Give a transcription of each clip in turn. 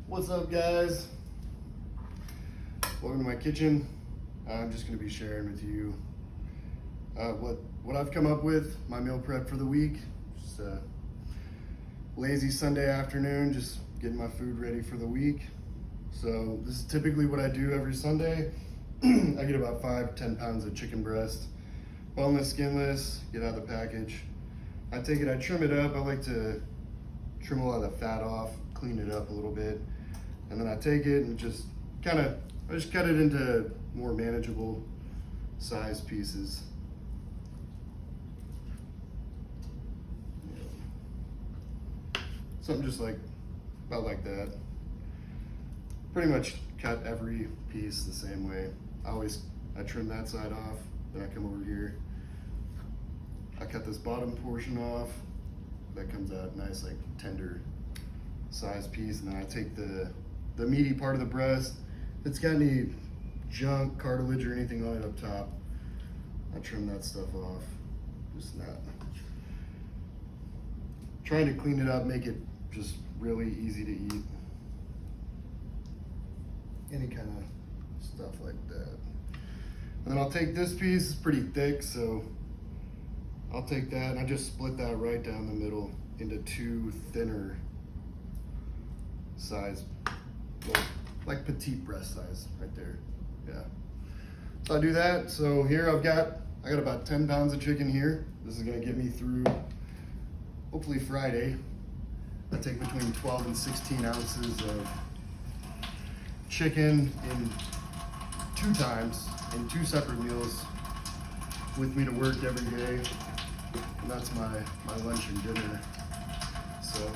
What's up, guys? Welcome to my kitchen. I'm just going to be sharing with you what I've come up with, my meal prep for the week. Just a lazy Sunday afternoon, just getting my food ready for the week. So this is typically what I do every Sunday. I get about 5-10 pounds of chicken breast, boneless, skinless, get out of the package. I take it, I trim it up. I like to trim a lot of the fat off, clean it up a little bit. And then I take it and just cut it into more manageable size pieces. Something just about like that. Pretty much cut every piece the same way. I trim that side off, then I come over here. I cut this bottom portion off. That comes out nice, like tender size piece, and then I take the meaty part of the breast. If it's got any junk, cartilage, or anything on it up top, I trim that stuff off. Just not trying to clean it up, make it just really easy to eat. Any kind of stuff like that. And then I'll take this piece, it's pretty thick, so I'll take that and I just split that right down the middle into two thinner size, like petite breast size right there. Yeah. So I do that. So here I got about 10 pounds of chicken here. This is gonna get me through hopefully Friday. I take between 12 and 16 ounces of chicken in 2 times, in 2 separate meals with me to work every day. And that's my lunch and dinner. So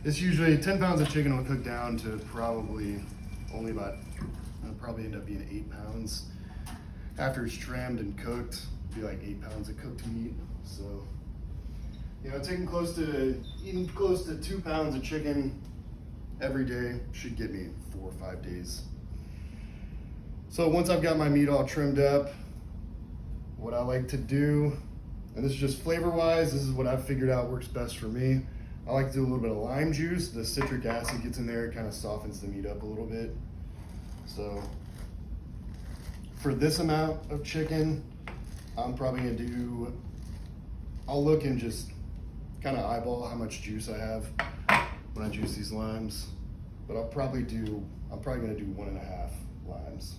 it's usually 10 pounds of chicken will cook down to probably only about, it'll probably end up being 8 pounds. After it's trimmed and cooked, it'll be like 8 pounds of cooked meat. So, you know, eating close to 2 pounds of chicken every day should get me 4 or 5 days. So once I've got my meat all trimmed up, what I like to do, and this is just flavor wise, this is what I've figured out works best for me. I like to do a little bit of lime juice. The citric acid gets in there, it kind of softens the meat up a little bit. So for this amount of chicken, I'm probably gonna I'll look and just kind of eyeball how much juice I have when I juice these limes. But I'm probably gonna do 1.5 limes.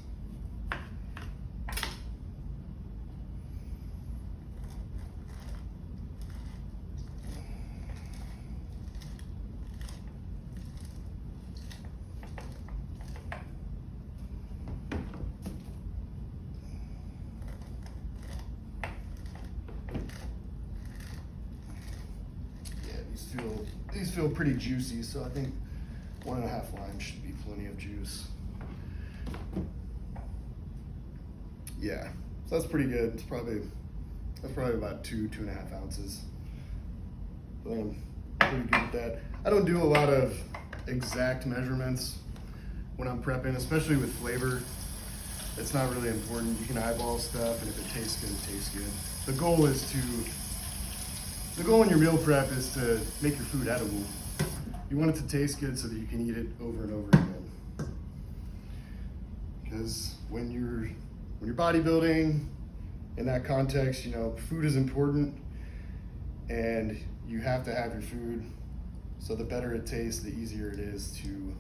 These feel pretty juicy, so I think 1.5 limes should be plenty of juice. Yeah, so that's pretty good. That's probably about 2.5 ounces. I think I'm pretty good with that. I don't do a lot of exact measurements when I'm prepping, especially with flavor. It's not really important. You can eyeball stuff, and if it tastes good, it tastes good. The goal in your meal prep is to make your food edible. You want it to taste good so that you can eat it over and over again. Because when you're bodybuilding, in that context, you know, food is important, and you have to have your food. So the better it tastes, the easier it is to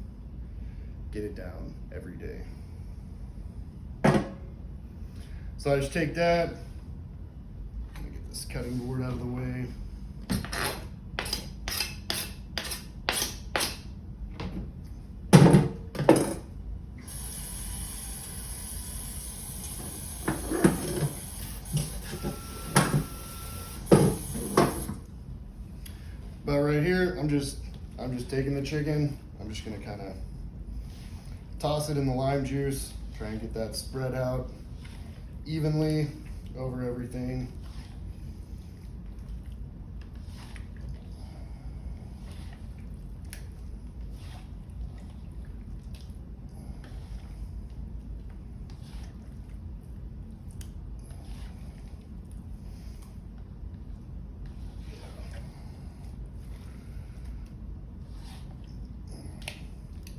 get it down every day. So I just take that. Let me get this cutting board out of the way. But right here, I'm just taking the chicken. I'm just gonna kind of toss it in the lime juice, try and get that spread out evenly over everything.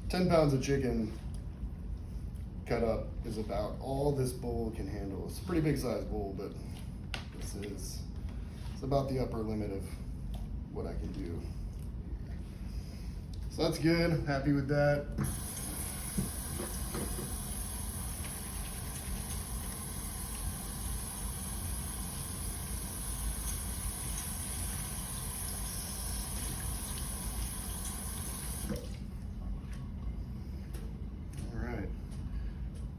10 pounds of chicken cut up is about all this bowl can handle. It's a pretty big size bowl, but it's about the upper limit of what I can do. So that's good, happy with that. All right,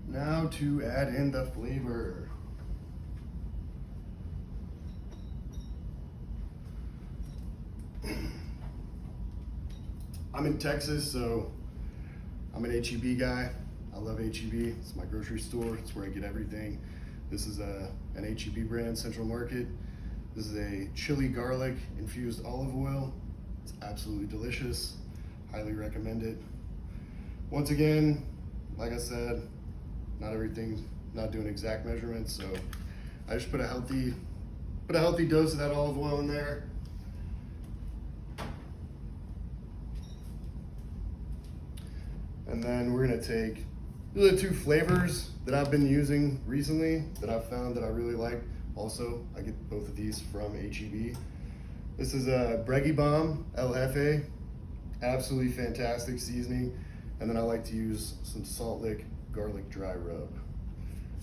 now to add in the flavor. I'm in Texas, so I'm an H-E-B guy. I love H-E-B. It's my grocery store. It's where I get everything. This is an H-E-B brand, Central Market. This is a chili garlic infused olive oil. It's absolutely delicious. Highly recommend it. Once again, like I said, not doing exact measurements, so I just put a healthy dose of that olive oil in there. And then we're gonna take the two flavors that I've been using recently that I've found that I really like. Also, I get both of these from H-E-B. This is a Breggy Bomb El Jefe, absolutely fantastic seasoning. And then I like to use some Salt Lick garlic dry rub.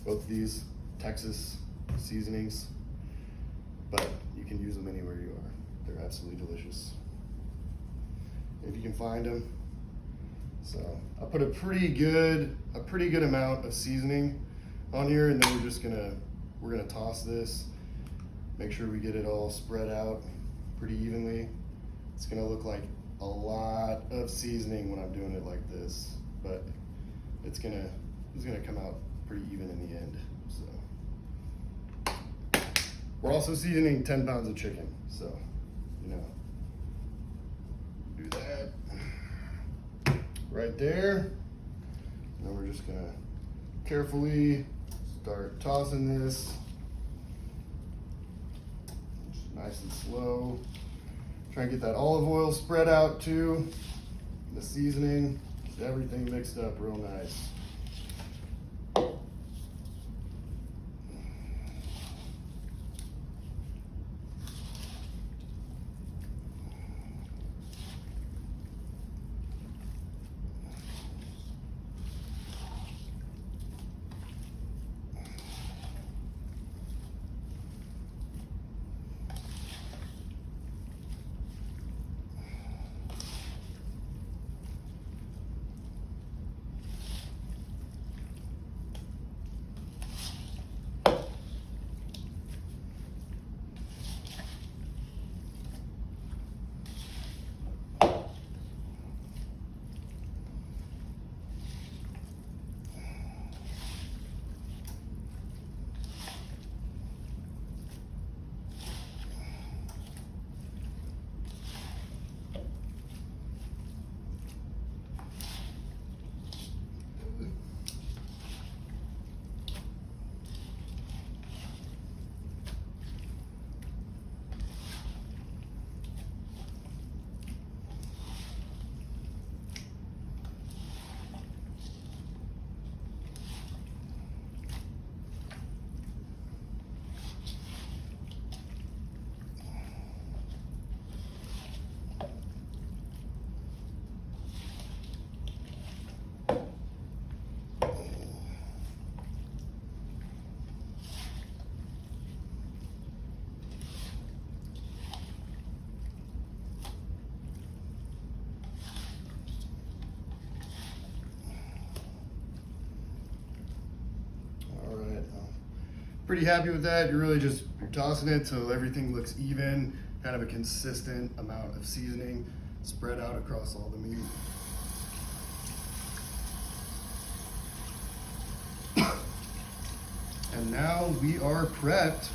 Both of these Texas seasonings, but you can use them anywhere you are. They're absolutely delicious if you can find them. So I put a pretty good amount of seasoning on here, and then we're gonna toss this. Make sure we get it all spread out pretty evenly. It's gonna look like a lot of seasoning when I'm doing it like this, but it's gonna come out pretty even in the end. So we're also seasoning 10 pounds of chicken, so do that right there. And then we're just gonna carefully start tossing this, just nice and slow. Try and get that olive oil spread out too, the seasoning, just everything mixed up real nice. Pretty happy with that. You're tossing it till everything looks even, kind of a consistent amount of seasoning spread out across all the meat. And now we are prepped.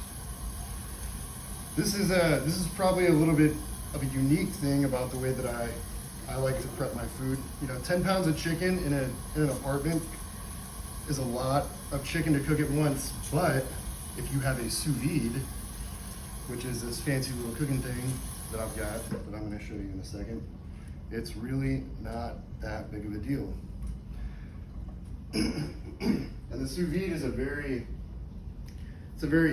This is probably a little bit of a unique thing about the way that I like to prep my food. 10 pounds of chicken in an apartment is a lot of chicken to cook at once, but if you have a sous vide, which is this fancy little cooking thing that I've got that I'm going to show you in a second, It's really not that big of a deal. And the sous vide is a very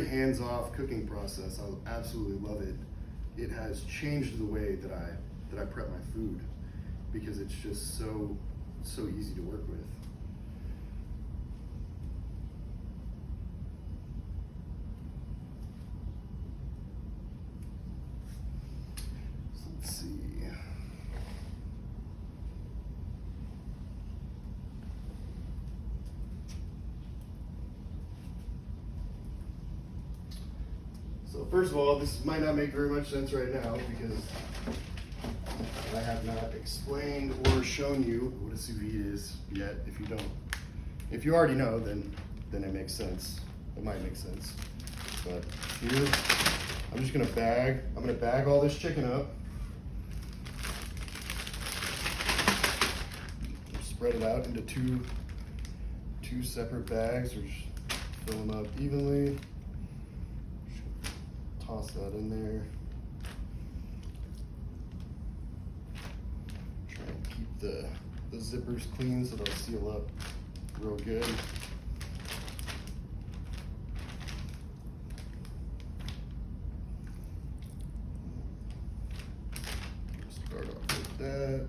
hands-off cooking process. I absolutely love it. It has changed the way that I prep my food because it's just so easy to work with. So let's see. So first of all, this might not make very much sense right now because I have not explained or shown you what a sous vide is yet. If you already know, then it makes sense. It might make sense. But here, I'm just gonna bag all this chicken up. Spread it out into two separate bags, or just fill them up evenly. Toss that in there. Try and keep the zippers clean so they'll seal up real good. Start off with that.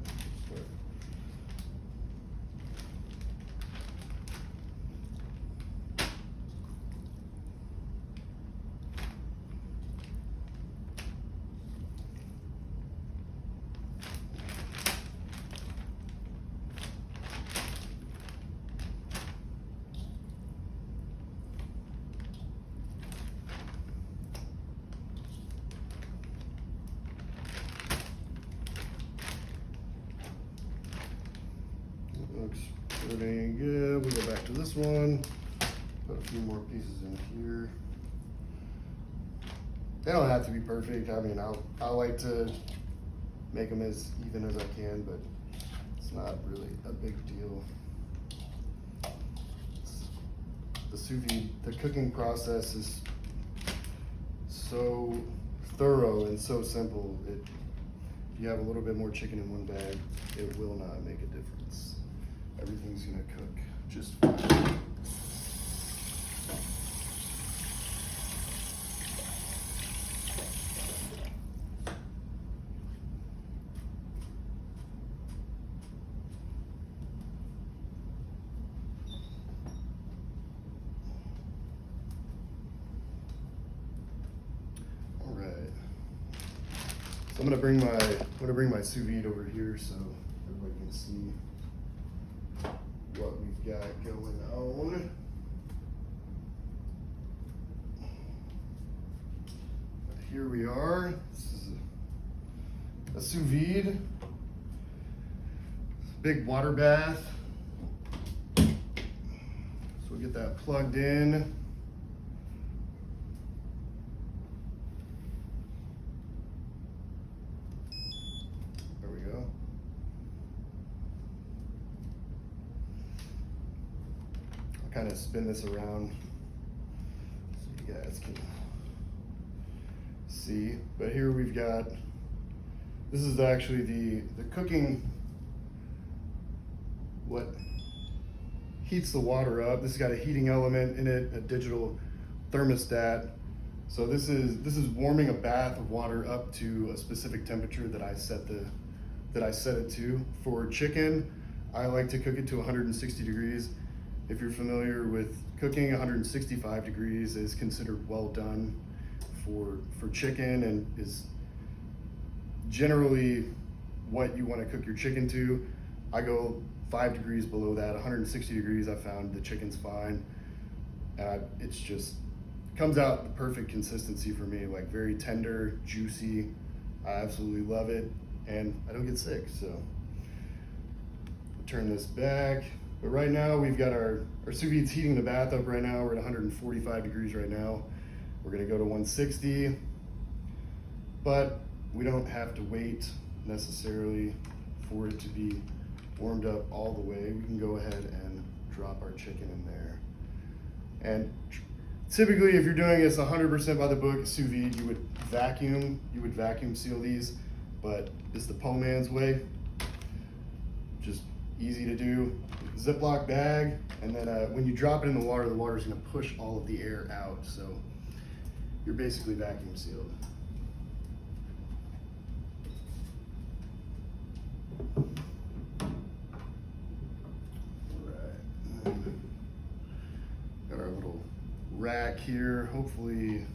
Looks pretty good. We'll go back to this one. Put a few more pieces in here. They don't have to be perfect. I mean, I like to make them as even as I can, but it's not really a big deal. The sous vide, the cooking process is so thorough and so simple. If you have a little bit more chicken in one bag, it will not make a difference. Everything's gonna cook just fine. All right. So I'm gonna bring my sous vide over here so everybody can see what we've got going on. Here we are. This is a sous vide. Big water bath. So we'll get that plugged in. There we go. I'll kind of spin this around so you guys can see. But here we've got, this is actually the cooking, what heats the water up. This has got a heating element in it, a digital thermostat. So this is warming a bath of water up to a specific temperature that I set it to. For chicken, I like to cook it to 160 degrees. If you're familiar with cooking, 165 degrees is considered well done for chicken, and is generally what you want to cook your chicken to. I go 5 degrees below that. 160 degrees, I found the chicken's fine. It's just comes out the perfect consistency for me, like very tender, juicy. I absolutely love it, and I don't get sick. So turn this back. But right now we've got our sous vide's heating the bath up right now. We're at 145 degrees right now. We're gonna go to 160, but we don't have to wait necessarily for it to be warmed up all the way. We can go ahead and drop our chicken in there. And typically, if you're doing this 100% by the book, sous vide, you would vacuum seal these, but it's the Po Man's way. Just easy to do. Ziploc bag, and then when you drop it in the water is gonna push all of the air out. So you're basically vacuum sealed. Got our little rack here. Hopefully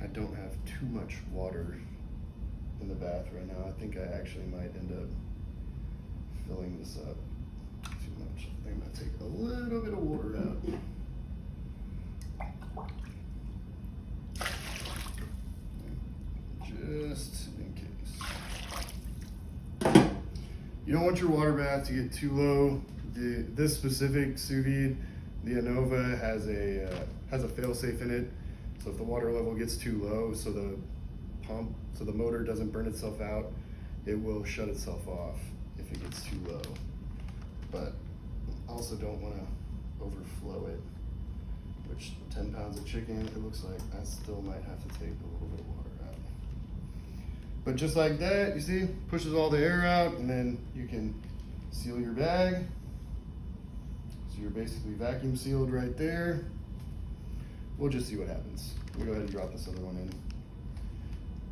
I don't have too much water in the bath right now. I think I actually might end up filling this up too much. I think I'm gonna take a little bit of water out. Just in case. You don't want your water bath to get too low. This specific sous vide, the Anova, has a fail-safe in it. So if the water level gets too low, so the motor doesn't burn itself out, it will shut itself off if it gets too low. But also don't want to overflow it, which 10 pounds of chicken, it looks like I still might have to take a little bit of water out. But just like that, you see, pushes all the air out, and then you can seal your bag. So you're basically vacuum sealed right there. We'll just see what happens. We'll go ahead and drop this other one in.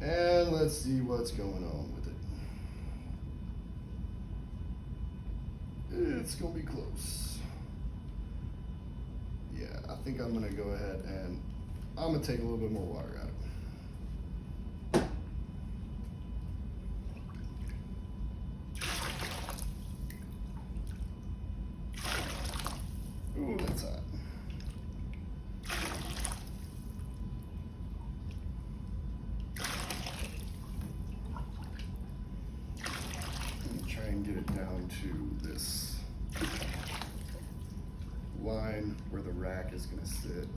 And let's see what's going on with it. It's gonna be close. Yeah, I think I'm gonna go ahead and I'm gonna take a little bit more water out of it. Ooh, that's hot. Try and get it down to this line where the rack is going to sit.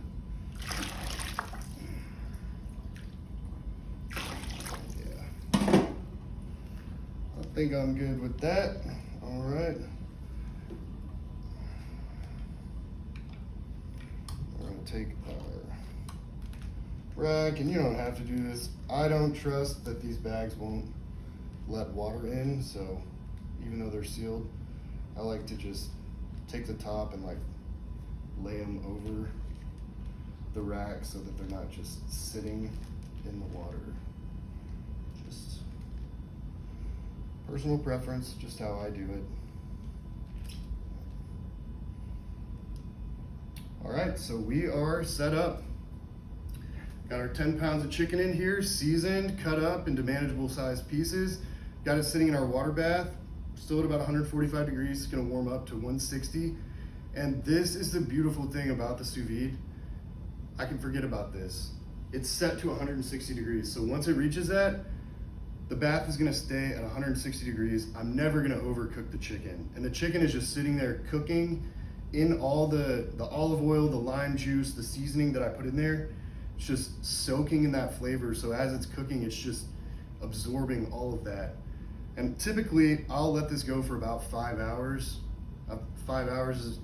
Yeah. I think I'm good with that. All right. We're going to take our rack, and you don't have to do this. I don't trust that these bags won't let water in, so even though they're sealed, I like to just take the top and like lay them over the rack so that they're not just sitting in the water. Just personal preference, just how I do it. All right, so we are set up. Got our 10 pounds of chicken in here, seasoned, cut up into manageable sized pieces. Got it sitting in our water bath, still at about 145 degrees. It's gonna warm up to 160. And this is the beautiful thing about the sous vide. I can forget about this. It's set to 160 degrees. So once it reaches that, the bath is gonna stay at 160 degrees. I'm never gonna overcook the chicken. And the chicken is just sitting there cooking in all the olive oil, the lime juice, the seasoning that I put in there. It's just soaking in that flavor. So as it's cooking, it's just absorbing all of that. And typically I'll let this go for about 5 hours. 5 hours is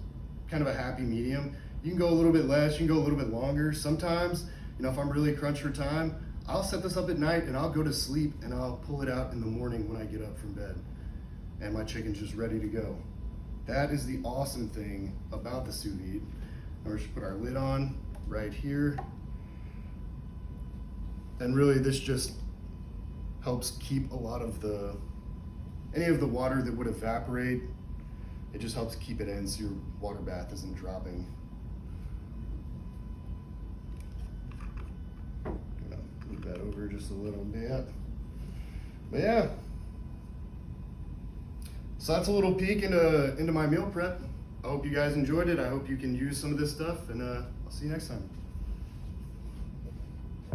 kind of a happy medium. You can go a little bit less, you can go a little bit longer. Sometimes, you know, if I'm really crunched for time, I'll set this up at night and I'll go to sleep and I'll pull it out in the morning when I get up from bed. And my chicken's just ready to go. That is the awesome thing about the sous vide. We're just put our lid on right here. And really this just helps keep a lot of any of the water that would evaporate. It just helps keep it in so your water bath isn't dropping. Move that over just a little bit. But yeah. So that's a little peek into my meal prep. I hope you guys enjoyed it. I hope you can use some of this stuff, and I'll see you next time.